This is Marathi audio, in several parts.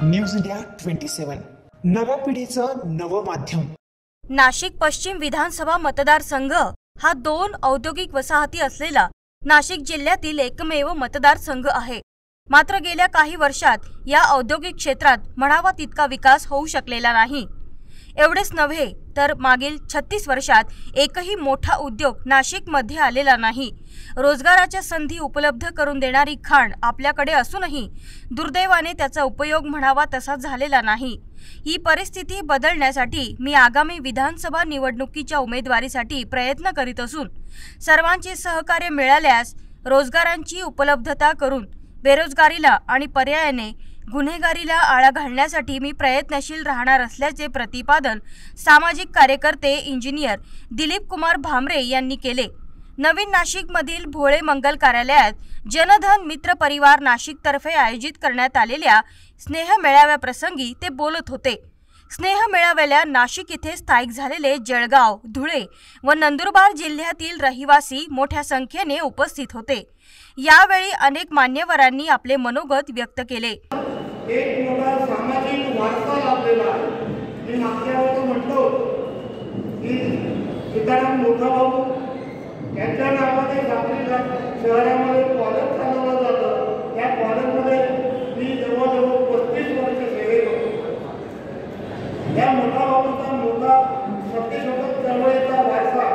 न्यूज इंडिया 27 नव्या पिढीचं नवं माध्यम। नाशिक पश्चिम विधानसभा मतदारसंघ हा 2 औद्योगिक वसाहती असलेला नाशिक जिल्ह्यातील एकमेव मतदारसंघ आहे। मात्र गेल्या काही वर्षात या औद्योगिक क्षेत्रात म्हणावा तितका विकास होऊ शकलेला नाही। एवढेच नव्हे तर मागील 36 वर्षात एकही मोठा उद्योग नाशिकमध्ये आलेला नाही। रोजगाराच्या संधी उपलब्ध करून देणारी खाण आपल्याकडे असूनही दुर्दैवाने त्याचा उपयोग म्हणावा तसा झालेला नाही। ही परिस्थिती बदलण्यासाठी मी आगामी विधानसभा निवडणुकीच्या उमेदवारीसाठी प्रयत्न करीत असून सर्वांचे सहकार्य मिळाल्यास रोजगारांची उपलब्धता करून बेरोजगारीला आणि पर्यायाने गुन्हेगारीला आळा घालण्यासाठी मी प्रयत्नशील राहणार असल्याचे प्रतिपादन सामाजिक कार्यकर्ते इंजिनियर दिलीप कुमार भामरे यांनी केले। नवीन नाशिकमधील भोळे मंगल कार्यालयात जनधन मित्र परिवार नाशिकतर्फे आयोजित करण्यात आलेल्या स्नेह मेळाव्याप्रसंगी ते बोलत होते। स्नेह मेळाव्याला नाशिक येथे स्थायिक झालेले जळगाव, धुळे व नंदुरबार जिल्ह्यातील रहिवासी मोठ्या संख्येने उपस्थित होते। यावेळी अनेक मान्यवरांनी आपले मनोगत व्यक्त केले। एक मोठा सामाजिक वारसा लाभलेला आहे। मी मागच्या वेळेला म्हटलो की सीताराम मोठा भाऊ यांच्या नावाने साखरी शहरामध्ये कॉलेज चालवलं जातं। त्या कॉलेजमध्ये मी जवळजवळ 35 वर्ष सेवेत होतो। या मोठा भाऊचा मोठा सत्यशोधक चळवळीचा वारसा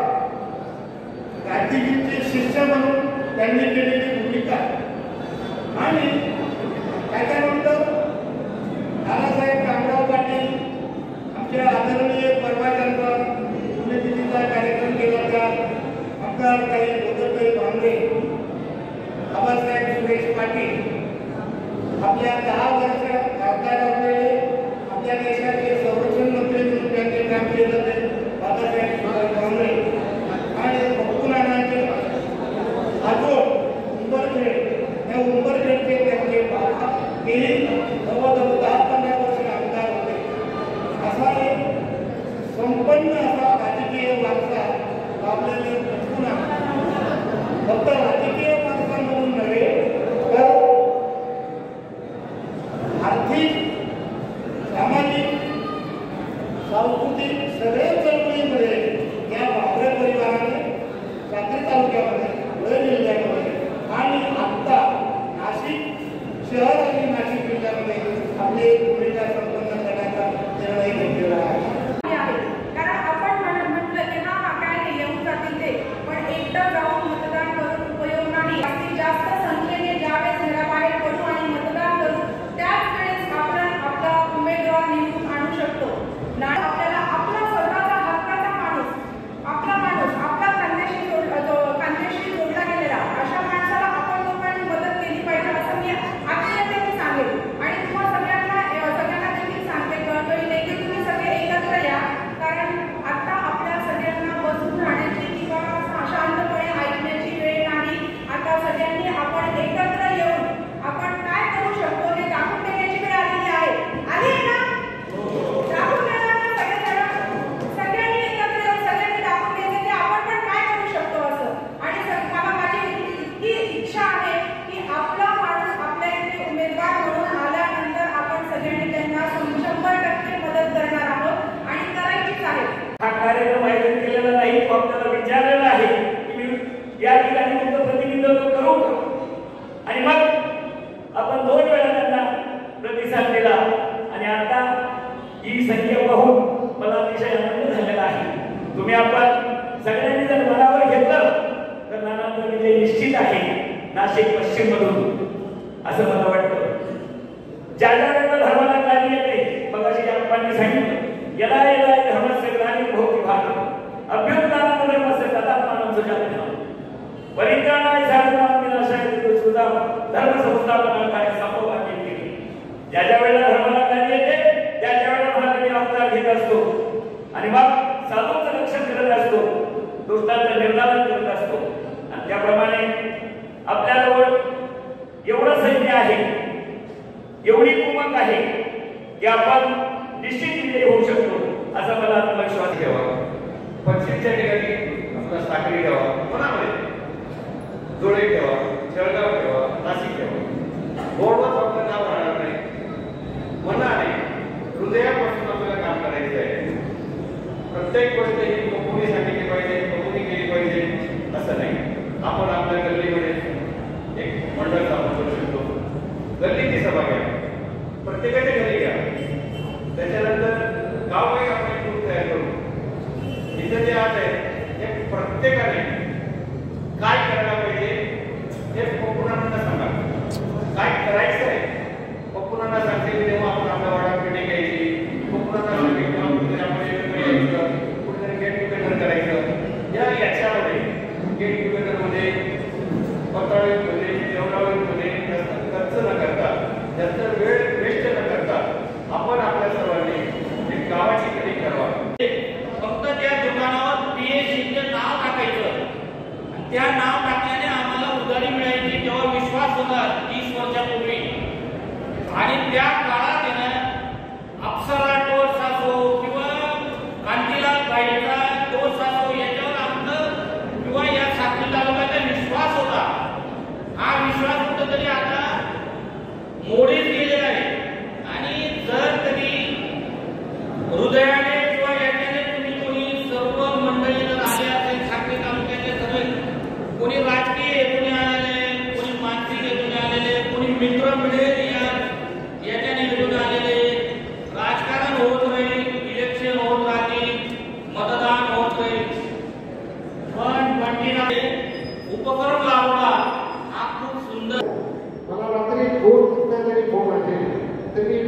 गांधीजींचे शिष्य म्हणून त्यांनी केलेली भूमिका आणि त्याच्यानंतर दादासाहेब रामराव पाटील आमच्या आदरणीय परवाच्यांचा पुण्यतिथीचा कार्यक्रम केला त्या आमदार काही बोधरताई भांगरे, बाबासाहेब सुरेश पाटील आपल्या 10 वर्ष खासदार असलेले आपल्या देशाचे संरक्षण मंत्री म्हणून त्यांचे काम केलं ते बाबासाहेब सुरेश भांगरे आणि भक्तुनानाचे आजोळ उंबरखेड या उंबरखेडचे त्यांचे बाबा गेली जवळजवळ 10-15 वर्ष आमदार होते। असा एक संपन्न असा राजकीय वारसा लाभलेले भक्तुनाना फक्त राजकीय वारसा म्हणून नव्हे तर आर्थिक, सामाजिक, सांस्कृतिक सगळ्या चळवळीमध्ये या भामरे परिवाराने साक्री तालुक्यामध्ये, धुळे जिल्ह्यामध्ये आणि आता नाशिक शहर आणि नाशिक जिल्ह्यामध्ये आपली भूमिका संपन्न करण्याचा निर्णय घेतलेला आहे। कारण आपण म्हटलं की हा काय नाही येऊन जातील ते, पण एकदा जाऊन मतदान करून उपयोग नाही। जास्तीत जास्त संख्येने ज्यावेळेस घराबाहेर पडू आणि मतदान करू त्याच वेळेस आपण आपला उमेदवार निवडून आणू शकतो। नाही आपल्याला आपला स्वतःचा हक्काचा माणूस, आपला खांद्याशी जोडला गेलेला अशा माणसाला आपण लोकांनी मदत केली पाहिजे असं मी आत्मीयतेने सांगेन। आणि तुम्हा सगळ्यांना देखील सांगते कळकळी नाही की तुम्ही सगळे एकत्र या, कारण आता आपल्या सगळ्यांना बसून राहण्याची किंवा शांतपणे ऐकण्याची वेळ नाही। आता सगळ्यांनी आपण एकत्र येऊन आपण काय करू शकतो हे दाखवून देण्याची वेळ आलेली आहे ना? दाखवून देणार ना सगळ्यांनी एकत्र येऊन सगळ्यांनी दाखवून द्यायचं की आपण पण काय करू शकतो असं। आणि मला माझी इतकी इच्छा आहे की आपला माणूस आपल्या इथे उमेदवार म्हणून आल्यानंतर आपण सगळ्यांनी त्यांना 100% मदत करणार आहोत आणि करायचीच आहे। हा कार्यक्रम आयोजित केलेला नाही, तो आपल्याला विचारलेला आहे की मी या ठिकाणी तुमचं प्रतिनिधित्व करू का? आणि मग आपण 2 वेळा त्यांना प्रतिसाद दिला आणि आता ही संख्या पाहून मला अतिशय आनंद झालेला आहे। तुम्ही आपण सगळ्यांनी जर मनावर घेतलं तर नानांचा विजय निश्चित आहे नाशिक पश्चिम मधून असं मला वाटतं। ज्या धर्माला गाणी येते मगाशी आपणनी सांगितलं याला धर्मस्य ग्लानी भवति भारत अभ्युत्थानाय धर्मस्य तदात्मानं सुजातः परित्राणाय साधनाय विनाशाय सुधा धर्म संस्थापनार्थाय संभवामी केली। ज्या वेळेला धर्माला गाणी येते त्या वेळेला महाराज अवतार घेत असतो आणि मग साधूचं रक्षण करत असतो, दुष्टांचं निर्दालन करत असतो। आणि त्याप्रमाणे आपल्याजवळ एवढं सैन्य आहे, एवढी कुमक आहे की आपण निश्चित विजयी होऊ शकतो असं मला आत्मविश्वास ठेवा। पश्चिमच्या ठिकाणी आपला साखरी ठेवा, मनामध्ये धुळे ठेवा, जळगाव ठेवा, नाशिक ठेवा, बोर्डवर आपलं नाव राहणार नाही।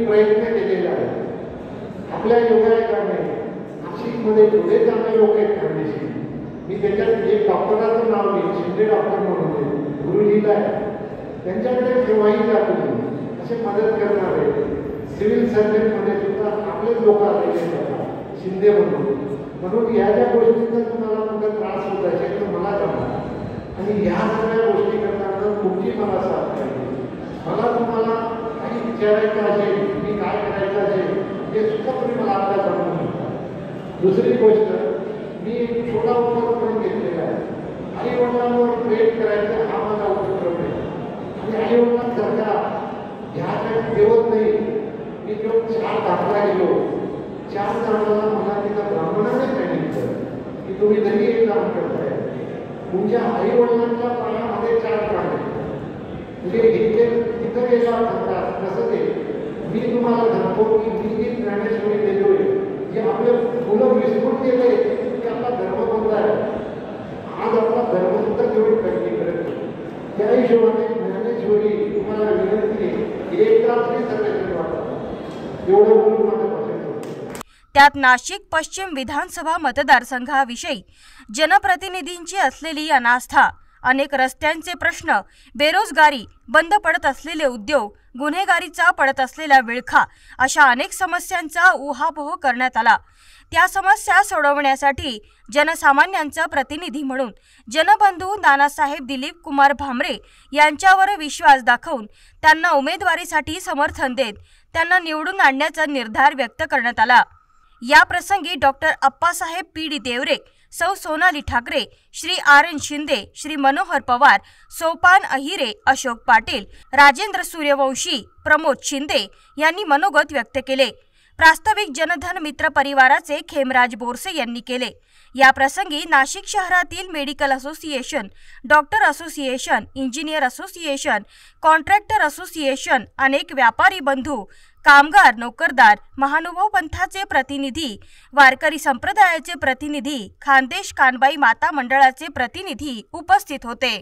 प्रयत्न केलेला आहे. आपल्या योगायोगाने नाशिकमध्ये एवढे चांगले लोक आहेत खानदेशी. मी त्याच्यात एक डॉक्टराचं नाव घेईन, शिंदे डॉक्टर म्हणून गुरुजीला आहे, त्यांच्याकडे केव्हाही जातो असे मदत करणारे. सिव्हिल सर्जनमध्ये सुद्धा आपलेच लोक आलेले असतात शिंदे म्हणून या ज्या गोष्टींचा तुम्हाला कुठे त्रास होत असेल तर मला सांगा. आणि ह्या सगळ्या गोष्टी करताना तुमची मला साथ पाहिजे. मला तुम्हाला काही विचारायचं असेल, मी काय करायचं असेल हे सुद्धा तुम्ही मला आता सांगू शकता. दुसरी गोष्ट, मी एक छोटा उपक्रम घेतलेला आहे. आईवडिलांवर प्रेम करायचा हा माझा उपक्रम आहे. आणि आईवडिलांसारखा ह्या काही देवत नाही. मी जो 4 दाखला गेलो, 4 जणांना मला तिथं ब्राह्मणाने सांगितलं की तुम्ही घरी हे काम करताय, तुमच्या आईवडिलांच्या पायामध्ये 4 प्राणी म्हणजे इथे तिथं गेला म्हणतात कसं ते. मी तुम्हाला सांगतो की मी जी ज्ञानेश्वरी देतोय जे आपले मुलं विसरून गेले की आपला धर्म कोणता आहे. आज आपला धर्म सुद्धा तेवढी प्रगती करत. त्या हिशोबाने ज्ञानेश्वरी तुम्हाला विनंती आहे, एक रात्री सगळ्यांनी वाटत एवढं बोलून माझं भाषण. त्यात नाशिक पश्चिम विधानसभा मतदारसंघाविषयी जनप्रतिनिधींची असलेली अनास्था, अनेक रस्त्यांचे प्रश्न, बेरोजगारी, बंद पडत असलेले उद्योग, गुन्हेगारीचा पडत असलेला विळखा अशा अनेक समस्यांचा उहापोह करण्यात आला. त्या समस्या सोडवण्यासाठी जनसामान्यांचा प्रतिनिधी म्हणून जनबंधू नानासाहेब दिलीप कुमार भामरे यांच्यावर विश्वास दाखवून त्यांना उमेदवारीसाठी समर्थन देत त्यांना निवडून आणण्याचा निर्धार व्यक्त करण्यात आला. या प्रसंगी डॉक्टर अप्पासाहेब पी.डी. देवरे, सौ सोनाली ठाकरे, श्री आर.एन. शिंदे, श्री मनोहर पवार, सोपान अहिरे, अशोक पाटील, राजेंद्र सूर्यवंशी, प्रमोद शिंदे यांनी मनोगत व्यक्त केले. प्रास्ताविक जनधन मित्र परिवाराचे खेमराज बोरसे यांनी केले. या प्रसंगी नाशिक शहरातील medical association, doctor association, engineer association, contractor association, अनेक व्यापारी बंधू, कामगार, नोकरदार, महानुभाव पंथाचे प्रतिनिधी, वारकरी संप्रदायाचे प्रतिनिधी, खानदेश कानबाई माता मंडळाचे प्रतिनिधी उपस्थित होते.